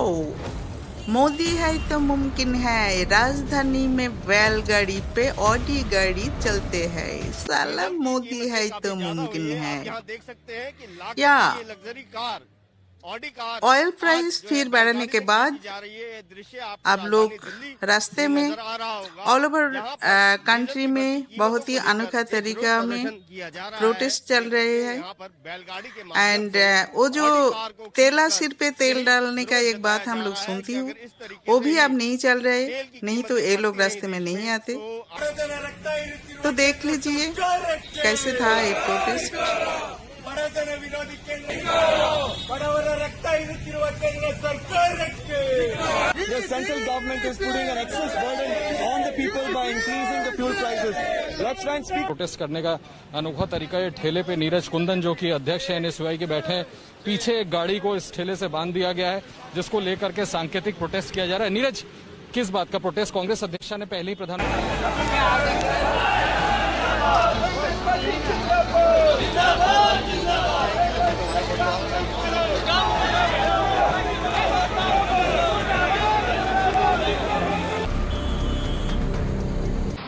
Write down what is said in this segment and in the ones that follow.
Wow, Modi है तो मुमकिन है। राजधानी में बैलगाड़ी पे ऑडी गाड़ी चलते हैं। साला मोदी है तो मुमकिन है। आप यहाँ देख सकते हैं कि या लाखों की ये luxury car, Audi car oil आज प्राइस जो है फिर बढ़ने बैलगाड़ी के से बाद खींची जा रही है। ये दृश्य आपको आप लोग राजधानी दिल्ली रास्ते में में नजर आ रहा होगा। ऑल ओवर यहाँ पर डीजल कंट्री की बढ़ती में कीमतों बहुत ही को लेकर अनोखा एक विरोध तरीका में प्रदर्शन किया जा रहा है। प्रोटेस्ट चल देख रहे सकते हैं हैं। यहाँ पर बैलगाड़ी के माध्यम एंड से वो जो ऑडी कार को तेला खींचकर सिर पे तेल यही डालने का विरोध एक जताया बात हम जा लोग रहा है सुनती कि हूँ, अगर इस तरीके वो से भी ही अब नहीं चल रहे। तेल की नहीं तो कीमतें ये लोग बढ़ती रही रास्ते में देश नहीं में आते। तो तो देख लीजिए कैसे था ये प्रोटेस्ट। ಬಡತನ ವಿರೋಧಿ ಕೇಂದ್ರ ಬಡವರ ರಕ್ತ ಇರುತ್ತಿರುವ ಕೇಂದ್ರ ಸರ್ಕಾರಕ್ಕೆ The central government is putting an excess burden on the people by increasing the fuel prices. Let's try and speak. Protest करने का अनोखा तरीका ये ठेले पे नीरज कुंदन जो कि अध्यक्ष है एनएसयूआई के बैठे हैं। पीछे एक गाड़ी को इस ठेले से बांध दिया गया है जिसको लेकर के सांकेतिक प्रोटेस्ट किया जा रहा है। नीरज, किस बात का प्रोटेस्ट? कांग्रेस अध्यक्ष ने पहले ही प्रधानमंत्री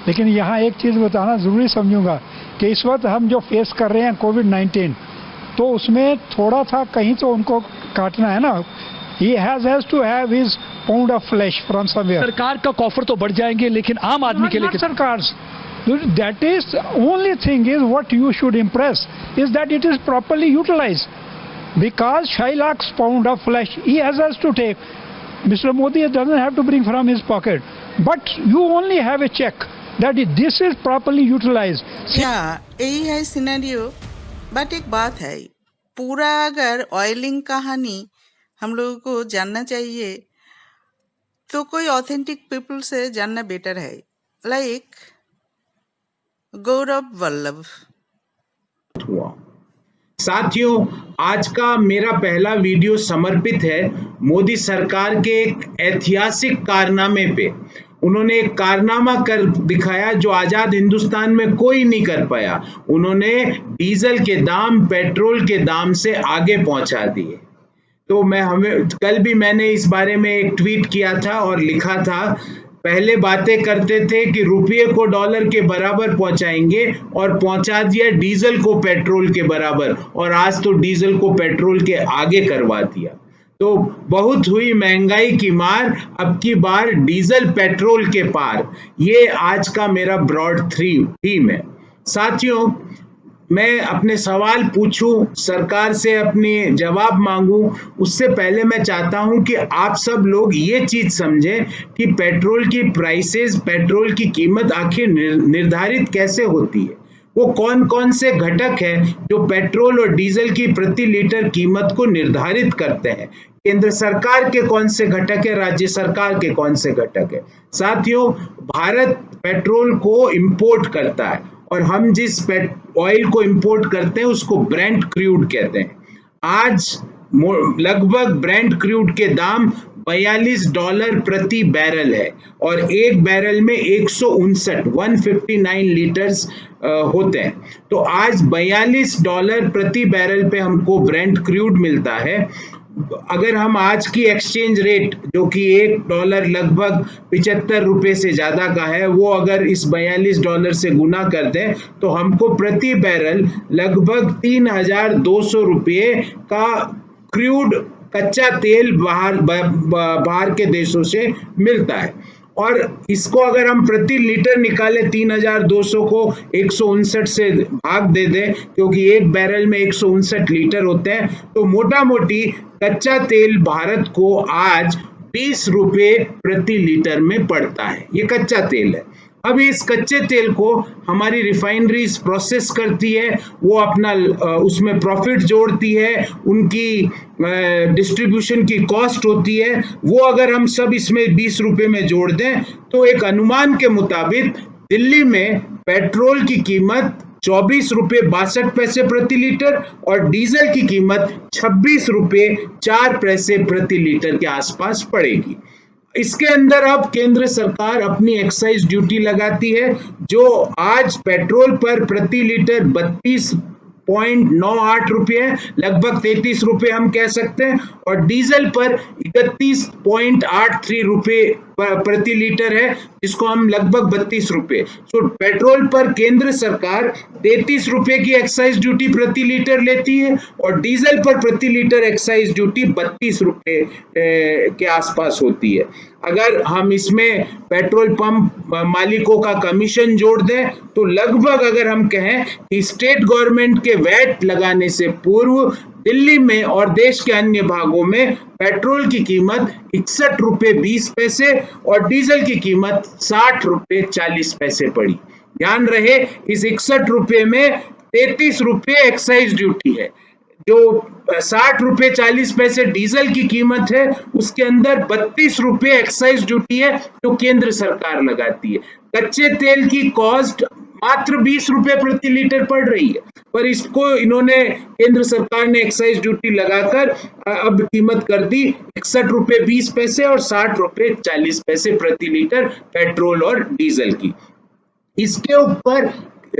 लेकिन यहाँ एक चीज़ बताना ज़रूरी समझूंगा कि इस वक्त हम जो फेस कर रहे हैं कोविड-19, तो उसमें थोड़ा था कहीं तो उनको काटना है ना। He has to have his pound of flesh from somewhere. सरकार का कॉफर तो बढ़ जाएंगे, लेकिन आम आदमी के लिए सरकार that is only thing is what you should impress is that it is properly utilized, because 5 lakhs pound of flesh he has to take. Mr. Modi doesn't have to bring from his pocket, but you only have a check that this is properly utilized. या यही है scenario. But एक बात है, पूरा अगर oiling कहानी हम लोगों को जानना चाहिए तो कोई ऑथेंटिक पीपल से जानना बेटर है। लाइक गौरव वल्लभ। हुआ। साथियों, आज का मेरा पहला वीडियो समर्पित है मोदी सरकार के एक ऐतिहासिक कारनामे पे। उन्होंने एक कारनामा कर दिखाया जो आजाद हिंदुस्तान में कोई नहीं कर पाया। उन्होंने डीजल के दाम पेट्रोल के दाम से आगे पहुंचा दिए। तो कल भी मैंने इस बारे में एक ट्वीट किया था और लिखा था, पहले बातें करते थे कि रुपये को डॉलर के बराबर पहुंचाएंगे और पहुंचा दिया डीजल को पेट्रोल के बराबर, और आज तो डीजल को पेट्रोल के आगे करवा दिया। तो बहुत हुई महंगाई की मार, अब की बार डीजल पेट्रोल के पार। ये आज का मेरा ब्रॉड थीम है। साथियों, मैं अपने सवाल पूछूं, सरकार से अपने जवाब मांगूं, उससे पहले मैं चाहता हूं कि आप सब लोग ये चीज समझें कि पेट्रोल की प्राइसेस, पेट्रोल की कीमत आखिर निर्धारित कैसे होती है। वो कौन कौन से घटक हैं जो पेट्रोल और डीजल की प्रति लीटर कीमत को निर्धारित करते हैं। केंद्र सरकार के कौन से घटक है, राज्य सरकार के कौन से घटक है। साथियों, भारत पेट्रोल को इंपोर्ट करता है और हम जिस ऑयल को इंपोर्ट करते हैं उसको ब्रेंट क्रूड कहते हैं। आज लगभग ब्रेंट क्रूड के दाम $42 प्रति बैरल है और एक बैरल में 159 लीटर्स होते हैं। तो आज $42 प्रति बैरल पे हमको ब्रेंट क्रूड मिलता है। अगर हम आज की एक्सचेंज रेट जो कि $1 लगभग 75 रुपए से ज्यादा का है, वो अगर इस $42 से गुना कर दें तो हमको प्रति बैरल लगभग 3,200 रुपये का क्रूड कच्चा तेल बाहर के देशों से मिलता है। और इसको अगर हम प्रति लीटर निकाले 3,200 को 159 से भाग दे दें, क्योंकि एक बैरल में 159 लीटर होते हैं, तो मोटा मोटी कच्चा तेल भारत को आज 20 रुपये प्रति लीटर में पड़ता है। ये कच्चा तेल है। अब इस कच्चे तेल को हमारी रिफाइनरीज प्रोसेस करती है, वो अपना उसमें प्रॉफिट जोड़ती है, उनकी डिस्ट्रीब्यूशन की कॉस्ट होती है। वो अगर हम सब इसमें 20 रुपए में जोड़ दें तो एक अनुमान के मुताबिक दिल्ली में पेट्रोल की कीमत 24 रुपये 62 पैसे प्रति लीटर और डीजल की कीमत 26 रुपये 4 पैसे प्रति लीटर के आसपास पड़ेगी। इसके अंदर अब केंद्र सरकार अपनी एक्साइज ड्यूटी लगाती है, जो आज पेट्रोल पर प्रति लीटर 32 33.98 रुपये है, लगभग 33 रुपये हम कह सकते हैं, और डीजल पर 31.83 रुपये प्रति लीटर है, जिसको हम लगभग 32 रुपये। तो पेट्रोल पर केंद्र सरकार 33 रुपये की एक्साइज ड्यूटी प्रति लीटर लेती है और डीजल पर प्रति लीटर एक्साइज ड्यूटी 32 रुपये के आसपास होती है। अगर हम इसमें पेट्रोल पंप मालिकों का कमीशन जोड़ दें तो लगभग, अगर हम कहें कि स्टेट गवर्नमेंट के वैट लगाने से पूर्व दिल्ली में और देश के अन्य भागों में पेट्रोल की कीमत 61 रुपये 20 पैसे और डीजल की कीमत 60 रुपये 40 पैसे पड़ी। ध्यान रहे, इस 61 रुपये में 33 रुपये एक्साइज ड्यूटी है, जो 60 रुपये 40 पैसे डीजल की कीमत है, उसके अंदर 32 रुपये एक्साइज ड्यूटी है जो केंद्र सरकार लगाती है। कच्चे तेल की कॉस्ट मात्र 20 रुपये प्रति लीटर पड़ रही है, पर इसको इन्होंने, केंद्र सरकार ने एक्साइज ड्यूटी लगाकर अब कीमत कर दी 61 रुपये 20 पैसे और 60 रुपये 40 पैसे प्रति लीटर पेट्रोल और डीजल की। इसके ऊपर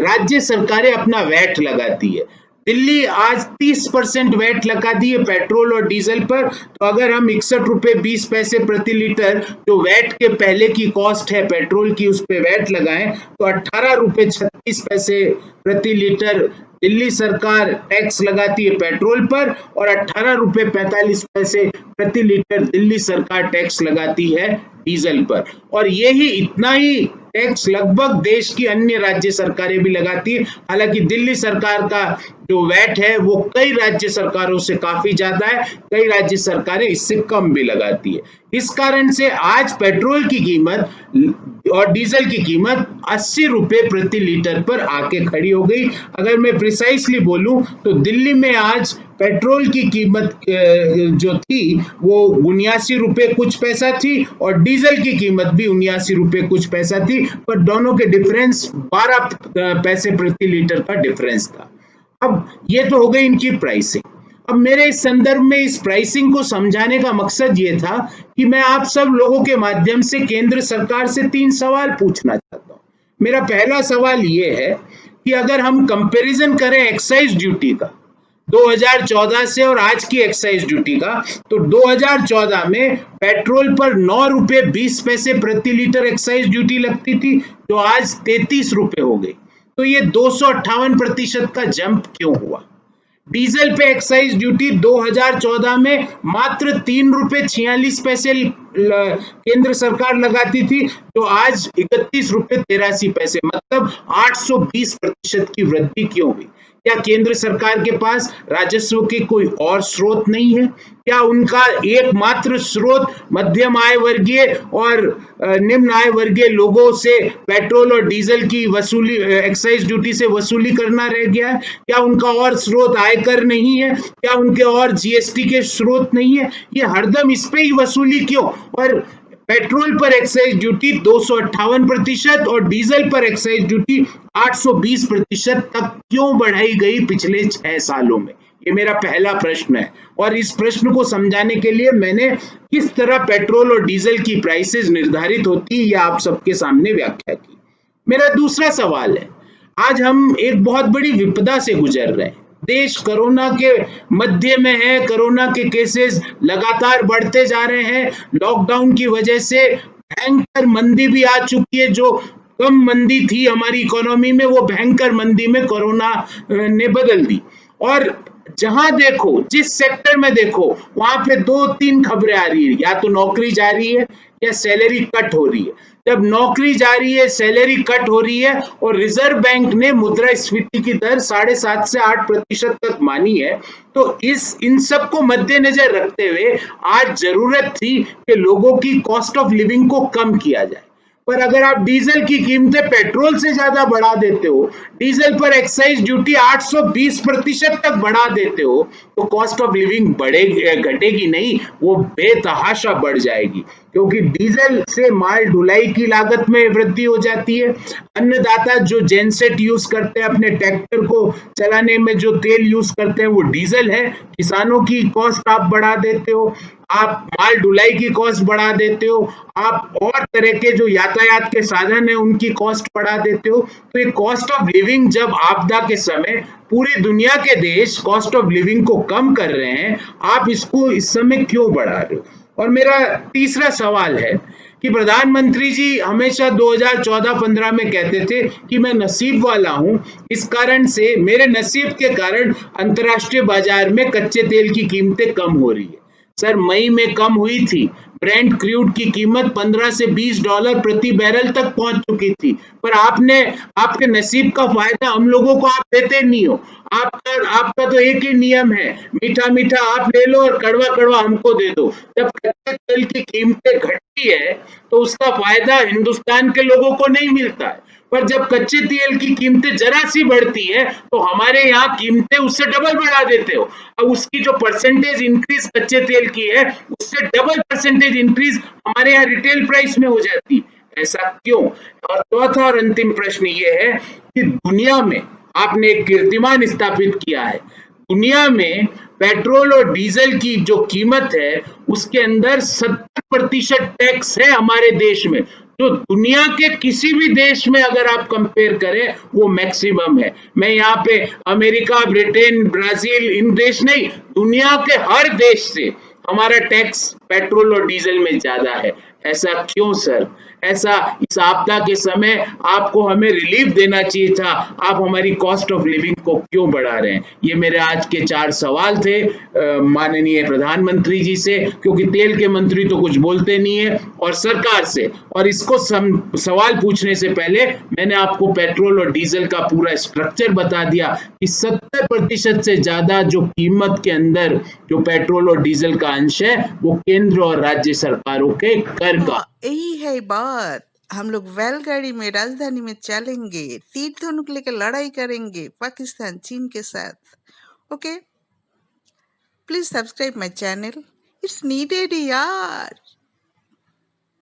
राज्य सरकारें अपना वैट लगाती है। दिल्ली आज 30% वैट लगा दी है पेट्रोल और डीजल पर, तो अगर हम 61 रुपये 20 पैसे प्रति लीटर जो वैट के पहले की कॉस्ट है पेट्रोल की, उस पे वैट लगाएं तो 18 रुपये 36 पैसे प्रति लीटर दिल्ली सरकार टैक्स लगाती है पेट्रोल पर और 18 रुपये 45 पैसे प्रति लीटर दिल्ली सरकार टैक्स लगाती है डीजल पर। और यही इतना ही टैक्स लगभग देश की अन्य राज्य सरकारें भी लगाती है। हालांकि दिल्ली सरकार का जो वैट है वो कई राज्य सरकारों से काफी ज्यादा है, कई राज्य सरकारें इससे कम भी लगाती है। इस कारण से आज पेट्रोल की कीमत और डीजल की कीमत 80 रुपये प्रति लीटर पर आके खड़ी हो गई। अगर मैं प्रिसाइसली बोलूं तो दिल्ली में आज पेट्रोल की कीमत जो थी वो 79 रुपये कुछ पैसा थी और डीजल की कीमत भी 79 रुपये कुछ पैसा थी, पर दोनों के डिफरेंस 12 पैसे प्रति लीटर का डिफरेंस था। अब ये तो हो गई इनकी प्राइसिंग। अब मेरे इस संदर्भ में इस प्राइसिंग को समझाने का मकसद ये था कि मैं आप सब लोगों के माध्यम से केंद्र सरकार से 3 सवाल पूछना चाहता हूं। मेरा पहला सवाल ये है कि अगर हम कंपैरिजन करें एक्साइज ड्यूटी का 2014 से और आज की एक्साइज ड्यूटी का, तो 2014 में पेट्रोल पर 9 रुपये 20 पैसे प्रति लीटर एक्साइज ड्यूटी लगती थी, जो आज 33 रुपये हो गई। तो ये 258% का जंप क्यों हुआ? डीजल पे एक्साइज ड्यूटी 2014 में मात्र 3 रुपये 46 पैसे केंद्र सरकार लगाती थी, तो आज 31 रुपये 83 पैसे, मतलब 820% की वृद्धि क्यों हुई? क्या केंद्र सरकार के पास राजस्व के कोई और स्रोत नहीं है? क्या उनका एकमात्र स्रोत मध्यम आय वर्गीय और निम्न आय वर्गीय लोगों से पेट्रोल और डीजल की वसूली, एक्साइज ड्यूटी से वसूली करना रह गया है? क्या उनका और स्रोत आयकर नहीं है? क्या उनके और जीएसटी के स्रोत नहीं है? ये हरदम इस पे ही वसूली क्यों? और पेट्रोल पर एक्साइज ड्यूटी 258% और डीजल पर एक्साइज ड्यूटी 820% तक क्यों बढ़ाई गई पिछले 6 सालों में? ये मेरा पहला प्रश्न है। और इस प्रश्न को समझाने के लिए मैंने किस तरह पेट्रोल और डीजल की प्राइसेस निर्धारित होती है, यह आप सबके सामने व्याख्या की। मेरा दूसरा सवाल है, आज हम एक बहुत बड़ी विपदा से गुजर रहे हैं। देश कोरोना के मध्य में है, कोरोना के केसेस लगातार बढ़ते जा रहे हैं। लॉकडाउन की वजह से भयंकर मंदी भी आ चुकी है। जो कम मंदी थी हमारी इकोनॉमी में, वो भयंकर मंदी में कोरोना ने बदल दी। और जहां देखो, जिस सेक्टर में देखो, वहां पे 2-3 खबरें आ रही है, या तो नौकरी जा रही है या सैलरी कट हो रही है। जब नौकरी जा रही है, सैलरी कट हो रही है और रिजर्व बैंक ने मुद्रास्फीति की दर 7.5 से 8% तक मानी है, तो इन सब को मद्देनजर रखते हुए आज जरूरत थी कि लोगों की कॉस्ट ऑफ लिविंग को कम किया जाए। पर अगर आप डीजल की कीमतें पेट्रोल से ज्यादा बढ़ा देते हो, डीजल पर एक्साइज ड्यूटी 820% तक बढ़ा देते हो, तो कॉस्ट ऑफ लिविंग घटेगी नहीं, वो बेतहाशा बढ़ जाएगी। क्योंकि डीजल से माल ढुलाई की लागत में वृद्धि हो जाती है। अन्नदाता जो जेनसेट यूज करते हैं, अपने ट्रैक्टर को चलाने में जो तेल यूज करते हैं, वो डीजल है। किसानों की कॉस्ट आप बढ़ा देते हो। आप माल ढुलाई की कॉस्ट बढ़ा देते हो, आप और तरह के जो यातायात के साधन है उनकी कॉस्ट बढ़ा देते हो। तो ये कॉस्ट ऑफ लिविंग जब आपदा के समय पूरी दुनिया के देश कॉस्ट ऑफ लिविंग को कम कर रहे हैं, आप इसको इस समय क्यों बढ़ा रहे हो? और मेरा तीसरा सवाल है कि प्रधानमंत्री जी हमेशा 2014-15 में कहते थे कि मैं नसीब वाला हूं, इस कारण से मेरे नसीब के कारण अंतर्राष्ट्रीय बाजार में कच्चे तेल की कीमतें कम हो रही है। सर, मई में कम हुई थी, ब्रेंट क्रूड की कीमत 15 से $20 प्रति बैरल तक पहुंच चुकी थी, पर आपके नसीब का फायदा हम लोगों को आप देते नहीं हो। आपका तो एक ही नियम है, मीठा मीठा आप ले लो और कड़वा कड़वा हमको दे दो। जब कच्चे तेल की कीमतें घटती है तो उसका फायदा हिंदुस्तान के लोगों को नहीं मिलता है, पर जब कच्चे तेल की कीमतें जरा सी बढ़ती है तो हमारे यहाँ कीमतें उससे डबल बढ़ा देते हो। अब उसकी जो परसेंटेज इंक्रीज कच्चे तेल की है उससे डबल परसेंटेज इंक्रीज हमारे यहाँ रिटेल प्राइस में हो जाती है। ऐसा क्यों? और चौथा और अंतिम प्रश्न ये है कि दुनिया में आपने एक कीर्तिमान स्थापित किया है, दुनिया में पेट्रोल और डीजल की जो कीमत है उसके अंदर 70% टैक्स है हमारे देश में, जो दुनिया के किसी भी देश में अगर आप कंपेयर करें वो मैक्सिमम है। मैं यहाँ पे अमेरिका, ब्रिटेन, ब्राजील इन देश नहीं, दुनिया के हर देश से हमारा टैक्स पेट्रोल और डीजल में ज्यादा है। ऐसा क्यों सर? ऐसा इस आपदा के समय आपको हमें रिलीफ देना चाहिए था, आप हमारी कॉस्ट ऑफ लिविंग को क्यों बढ़ा रहे हैं? ये मेरे आज के 4 सवाल थे माननीय प्रधानमंत्री जी से, क्योंकि तेल के मंत्री तो कुछ बोलते नहीं है, और सरकार से। और इसको सवाल पूछने से पहले मैंने आपको पेट्रोल और डीजल का पूरा स्ट्रक्चर बता दिया कि 70% से ज्यादा जो कीमत के अंदर जो पेट्रोल और डीजल का अंश है वो केंद्र और राज्य सरकारों के कर का। यही है बात। हम लोग बैलगाड़ी में राजधानी में चलेंगे, तीर धनुक लेकर लड़ाई करेंगे पाकिस्तान चीन के साथ। Okay, please subscribe my channel, it's needed यार।